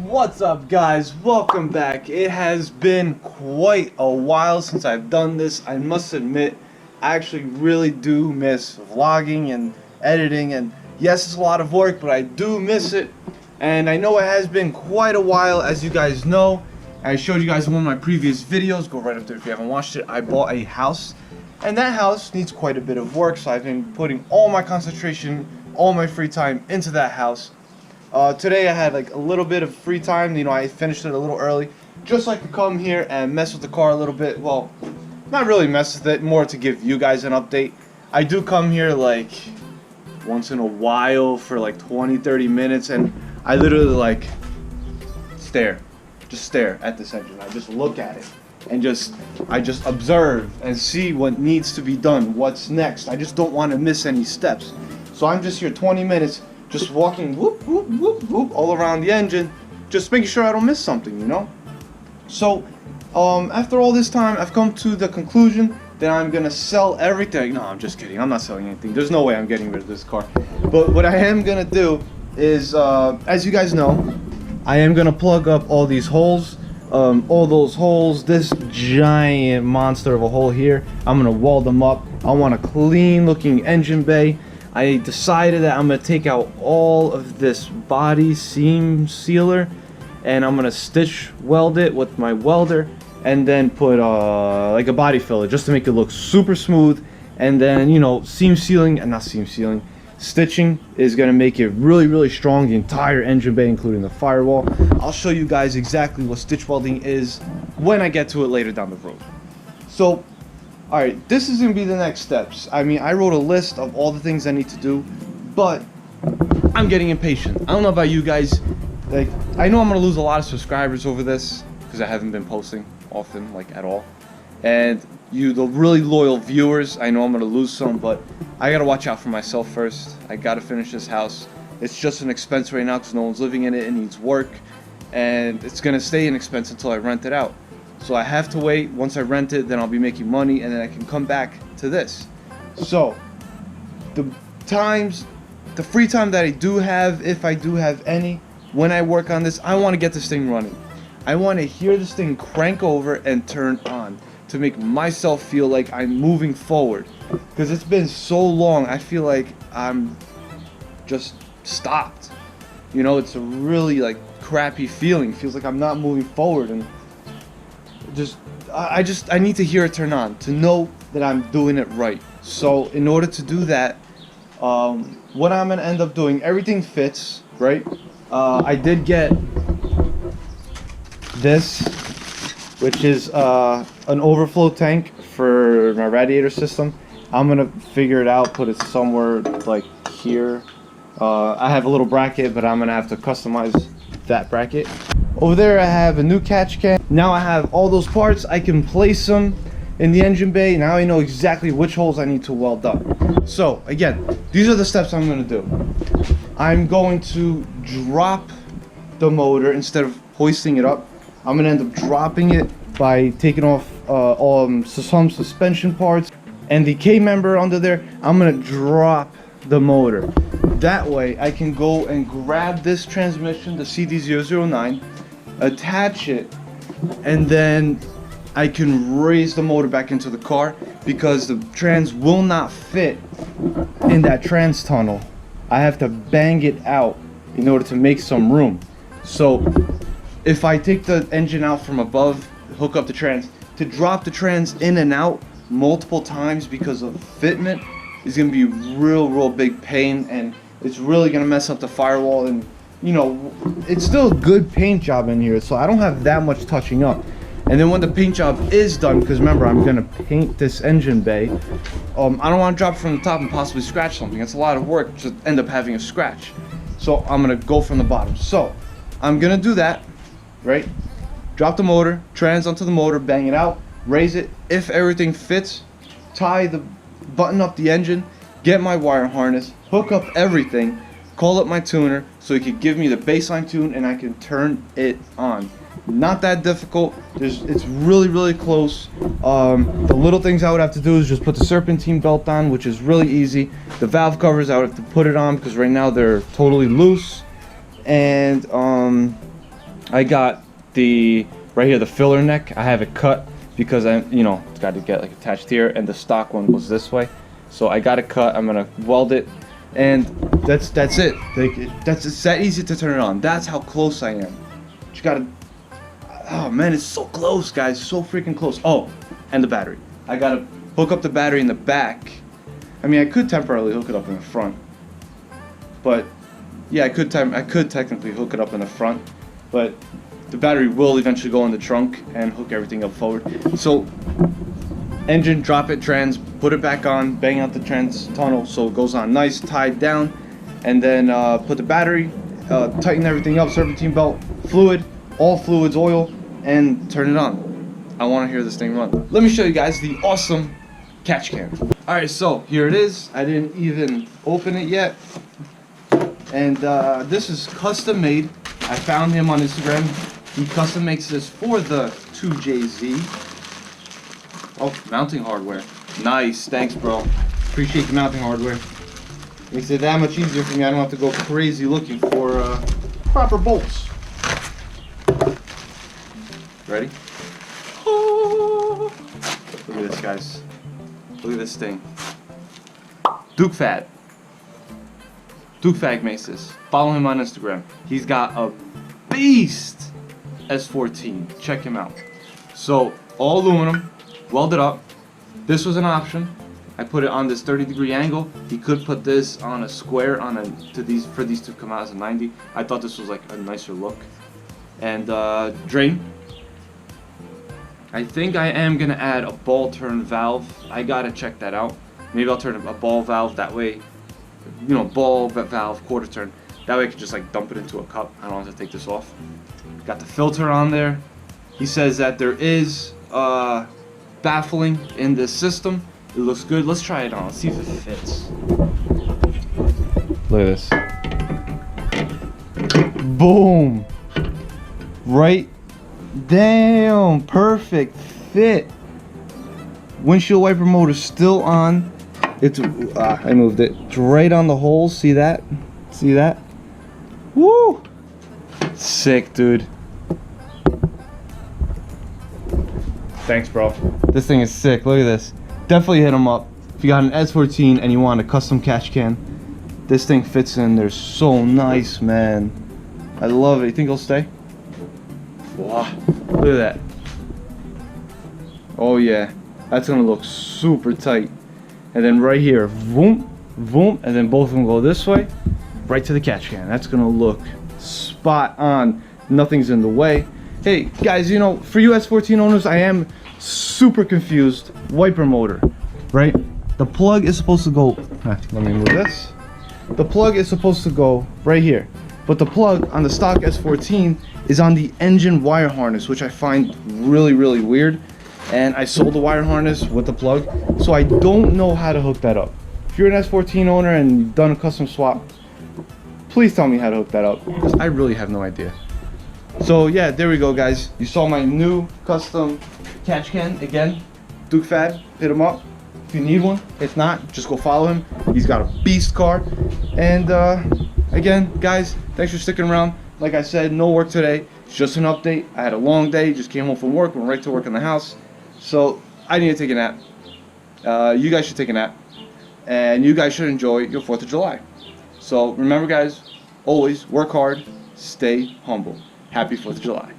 What's up, guys? Welcome back. It has been quite a while since I've done this. I must admit, I actually really do miss vlogging and editing, and yes, it's a lot of work, but I do miss it. And I know it has been quite a while, as you guys know. I showed you guys in one of my previous videos. Go right up there if you haven't watched it. I bought a house, and that house needs quite a bit of work, so I've been putting all my concentration, all my free time into that house. Today I had like a little bit of free time. You know, I finished it a little early, just so I could come here and mess with the car a little bit. Well, not really mess with it, more to give you guys an update. I do come here like once in a while for like 20-30 minutes, and I literally like stare at this engine. I just look at it and I just observe and see what needs to be done, what's next. I just don't want to miss any steps. So I'm just here 20 minutes just walking whoop whoop whoop whoop all around the engine, just making sure I don't miss something, you know. So after all this time, I've come to the conclusion that I'm gonna sell everything. No, I'm just kidding. I'm not selling anything. There's no way I'm getting rid of this car. But what I am gonna do is, as you guys know, I am gonna plug up all these holes, all those holes, this giant monster of a hole here. I'm gonna weld them up. I want a clean looking engine bay. I decided that I'm gonna take out all of this body seam sealer, and I'm gonna stitch weld it with my welder, and then put like a body filler just to make it look super smooth. And then, you know, stitching is gonna make it really strong, the entire engine bay including the firewall. I'll show you guys exactly what stitch welding is when I get to it later down the road. So alright, this is going to be the next steps. I mean, I wrote a list of all the things I need to do, but I'm getting impatient. I don't know about you guys. Like, I know I'm going to lose a lot of subscribers over this because I haven't been posting often, like at all. And you, the really loyal viewers, I know I'm going to lose some, but I got to watch out for myself first. I got to finish this house. It's just an expense right now because no one's living in it. It needs work, and it's going to stay an expense until I rent it out. So I have to wait. Once I rent it, then I'll be making money, and then I can come back to this. So the free time that I do have, if I do have any, when I work on this, I want to get this thing running. I want to hear this thing crank over and turn on to make myself feel like I'm moving forward. Because it's been so long, I feel like I'm just stopped. You know, it's a really like crappy feeling. It feels like I'm not moving forward, and I need to hear it turn on to know that I'm doing it right. So in order to do that, what I'm gonna end up doing, everything fits, right? I did get this, which is an overflow tank for my radiator system. I'm gonna figure it out, put it somewhere like here. I have a little bracket, but I'm gonna have to customize that bracket. Over there I have a new catch can. Now I have all those parts. I can place them in the engine bay. Now I know exactly which holes I need to weld up. So again, these are the steps I'm going to do. I'm going to drop the motor instead of hoisting it up. I'm going to end up dropping it by taking off some suspension parts. And the K-member under there, I'm going to drop the motor. That way I can go and grab this transmission, the CD009, attach it, and then I can raise the motor back into the car, because the trans will not fit in that trans tunnel. I have to bang it out in order to make some room. So if I take the engine out from above, hook up the trans, to drop the trans in and out multiple times because of fitment is going to be real big pain, and it's really going to mess up the firewall. And you know, it's still a good paint job in here, so I don't have that much touching up. And then when the paint job is done, because remember, I'm gonna paint this engine bay, I don't want to drop it from the top and possibly scratch something. It's a lot of work to end up having a scratch. So I'm gonna go from the bottom. So I'm gonna do that, right? Drop the motor, trans onto the motor, bang it out, raise it. If everything fits, button up the engine, get my wire harness, hook up everything, call up my tuner so he could give me the baseline tune, and I can turn it on. Not that difficult. It's really close. The little things I would have to do is just put the serpentine belt on, which is really easy. The valve covers I would have to put it on because right now they're totally loose. And I got the right here the filler neck. I have it cut because it's got to get like attached here, and the stock one goes this way. So I got it cut. I'm gonna weld it, and that's it. Like it's that easy to turn it on. That's how close I am. You gotta. Oh man, it's so close, guys. So freaking close. Oh, and the battery. I gotta hook up the battery in the back. I mean, I could temporarily hook it up in the front, but yeah, I could technically hook it up in the front, but the battery will eventually go in the trunk and hook everything up forward. So, engine, drop it, trans, put it back on, bang out the trans tunnel so it goes on nice, tied down, and then put the battery, tighten everything up, serpentine belt, fluid, all fluids, oil, and turn it on. I want to hear this thing run. Let me show you guys the awesome catch can. Alright, so here it is. I didn't even open it yet. And this is custom made. I found him on Instagram. He custom makes this for the 2JZ. Oh, mounting hardware. Nice, thanks bro. Appreciate the mounting hardware. Makes it that much easier for me. I don't have to go crazy looking for proper bolts. Ready? Oh. Look at this, guys. Look at this thing. Duke Fat makes this. Follow him on Instagram. He's got a beast S14. Check him out. So, all aluminum, welded up. This was an option. I put it on this 30-degree angle. He could put this on a square for these to come out as a 90. I thought this was like a nicer look. And drain. I think I am gonna add a ball turn valve. I gotta check that out. Maybe I'll turn a ball valve that way. Ball valve, quarter turn. That way I can just like dump it into a cup. I don't have to take this off. Got the filter on there. He says that there is baffling in this system. It looks good. Let's try it on. Let's see if it fits. Look at this. Boom. Right. Damn. Perfect fit. Windshield wiper motor still on. It's I moved it. It's right on the hole. See that? See that? Woo! Sick, dude. Thanks, bro. This thing is sick. Look at this. Definitely hit him up. If you got an S14 and you want a custom catch can, this thing fits in there so nice, man. I love it. You think it'll stay? Wow. Look at that. Oh yeah. That's gonna look super tight. And then right here, boom, boom, and then both of them go this way, right to the catch can. That's gonna look spot on. Nothing's in the way. Hey guys, for you S14 owners, I am super confused. Wiper motor, right? The plug is supposed to go, let me move this. The plug is supposed to go right here, but the plug on the stock S14 is on the engine wire harness, which I find really weird. And I sold the wire harness with the plug, so I don't know how to hook that up. If you're an S14 owner and you've done a custom swap, please tell me how to hook that up, because I really have no idea. So yeah, there we go, guys. You saw my new custom catch can. Again, Duke Fad, hit him up if you need one. If not, just go follow him. He's got a beast car. And again, guys, thanks for sticking around. Like I said, no work today. It's just an update. I had a long day, just came home from work, went right to work in the house. So I need to take a nap. You guys should take a nap. And you guys should enjoy your 4th of July. So remember, guys, always work hard, stay humble. Happy 4th of July.